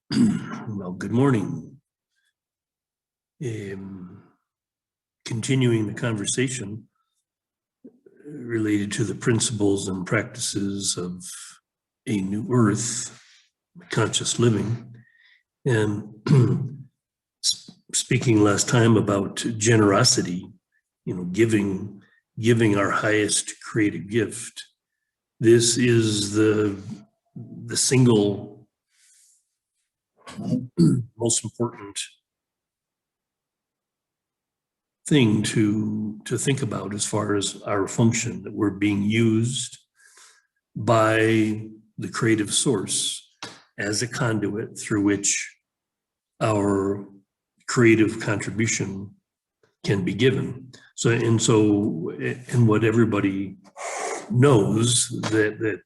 Well, good morning. Continuing the conversation related to the principles and practices of a new earth, conscious living, and speaking last time about generosity, giving our highest creative gift. This is the single most important thing to think about as far as our function, that we're being used by the creative source as a conduit through which our creative contribution can be given. And what everybody knows that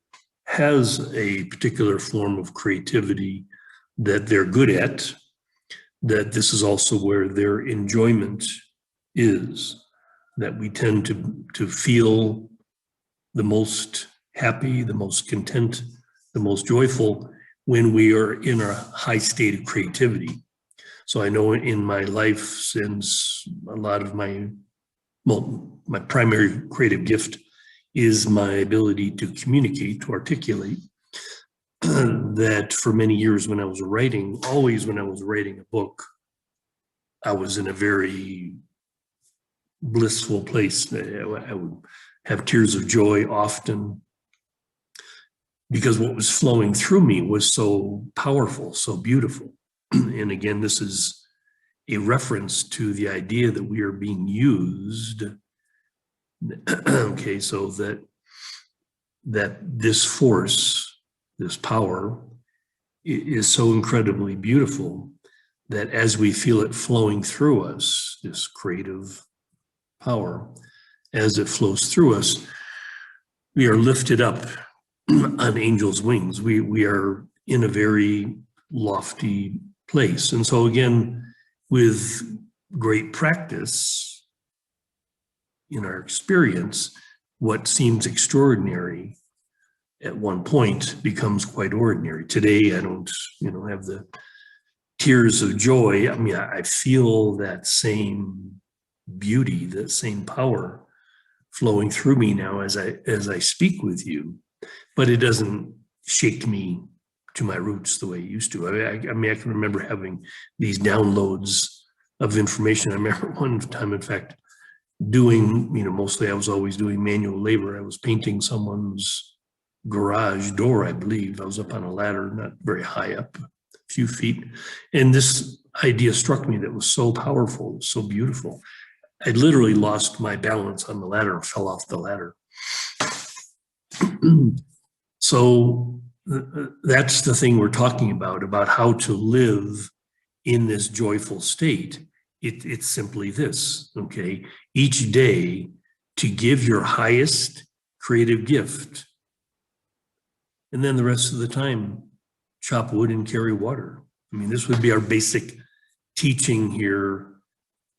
has a particular form of creativity that they're good at, that this is also where their enjoyment is, that we tend to feel the most happy, the most content, the most joyful when we are in a high state of creativity. So I know in my life, since a lot of my primary creative gift is my ability to communicate, to articulate, that for many years when I was writing, always when I was writing a book, I was in a very blissful place. I would have tears of joy often, because what was flowing through me was so powerful, so beautiful. And again, this is a reference to the idea that we are being used. Okay, so that this force, this power, is so incredibly beautiful that as we feel it flowing through us, this creative power, as it flows through us, we are lifted up on angels' wings. We are in a very lofty place. And so again, with great practice in our experience, what seems extraordinary at one point becomes quite ordinary. Today, I don't, have the tears of joy. I mean, I feel that same beauty, that same power flowing through me now as I speak with you, but it doesn't shake me to my roots the way it used to. I can remember having these downloads of information. I remember one time, in fact, doing, mostly I was always doing manual labor. I was painting someone's garage door, I believe. I was up on a ladder, not very high up, a few feet. And this idea struck me that was so powerful, so beautiful. I literally lost my balance on the ladder and fell off the ladder. So that's the thing we're talking about how to live in this joyful state. It's simply this, okay? Each day to give your highest creative gift, and then the rest of the time, chop wood and carry water. I mean, this would be our basic teaching here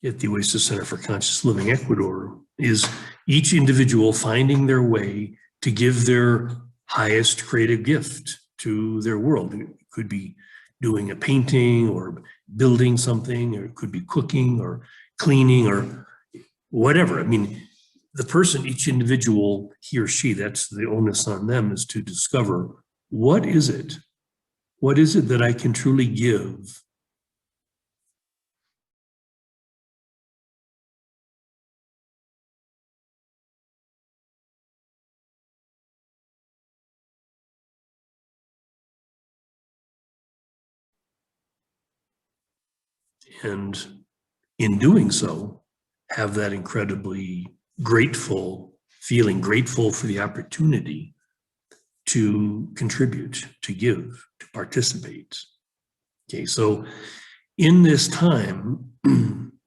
at the Oasis Center for Conscious Living, Ecuador, is each individual finding their way to give their highest creative gift to their world. It could be doing a painting or building something, or it could be cooking or cleaning or whatever. I mean, the person, each individual, he or she, that's the onus on them, is to discover, what is it? What is it that I can truly give? And in doing so, have that incredibly grateful feeling, grateful for the opportunity to contribute, to give, to participate. Okay, so in this time,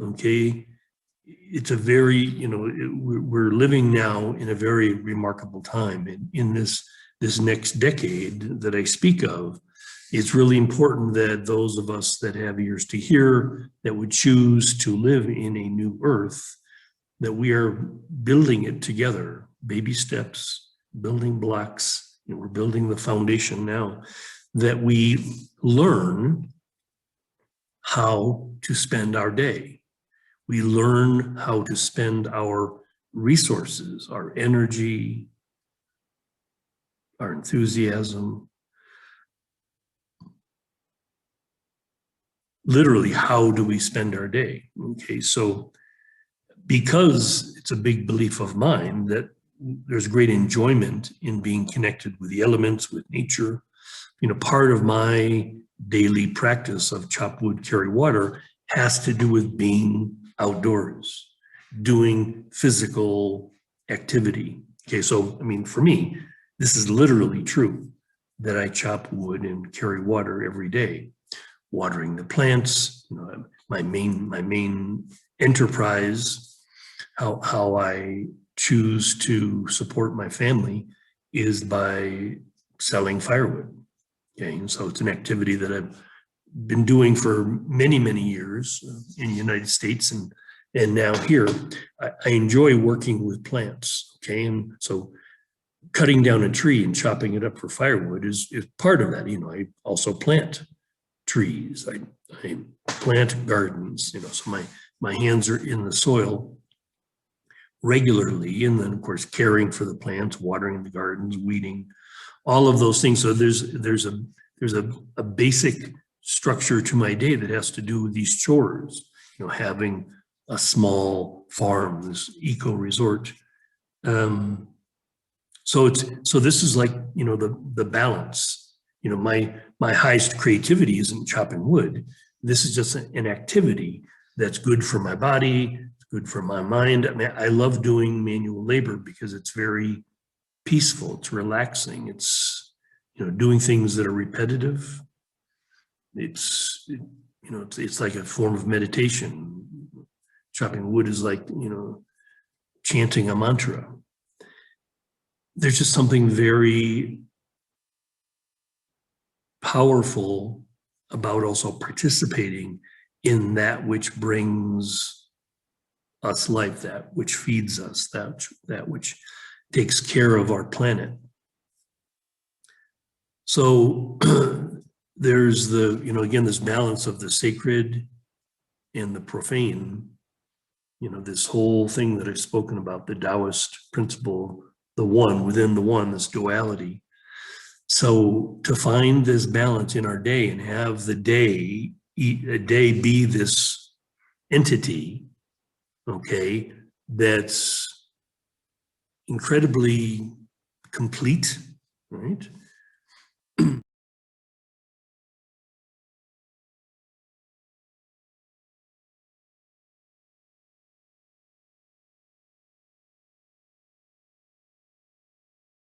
okay, it's a very, we're living now in a very remarkable time. In this next decade that I speak of, it's really important that those of us that have ears to hear, that would choose to live in a new earth, that we are building it together, baby steps, building blocks. We're building the foundation now, that we learn how to spend our day. We learn how to spend our resources, our energy, our enthusiasm. Literally, how do we spend our day? Okay, so because it's a big belief of mine that there's great enjoyment in being connected with the elements, with nature. Part of my daily practice of chop wood, carry water has to do with being outdoors, doing physical activity. Okay, so, for me, this is literally true that I chop wood and carry water every day, watering the plants, my main enterprise, how I choose to support my family is by selling firewood. Okay, and so it's an activity that I've been doing for many, many years in the United States and now here. I enjoy working with plants. Okay, and so cutting down a tree and chopping it up for firewood is part of that. I also plant trees. I plant gardens. So my hands are in the soil regularly, and then of course caring for the plants, watering the gardens, weeding, all of those things. So there's a basic structure to my day that has to do with these chores. Having a small farm, this eco resort. So this is like the balance. My highest creativity isn't chopping wood. This is just an activity that's good for my body, good for my mind. I love doing manual labor because it's very peaceful, it's relaxing, it's doing things that are repetitive. It's like a form of meditation. Chopping wood is like chanting a mantra. There's just something very powerful about also participating in that which brings us life, that which feeds us, that which takes care of our planet. So there's again, this balance of the sacred and the profane, this whole thing that I've spoken about, the Taoist principle, the one within the one, this duality. So to find this balance in our day and have a day be this entity, okay, that's incredibly complete, right?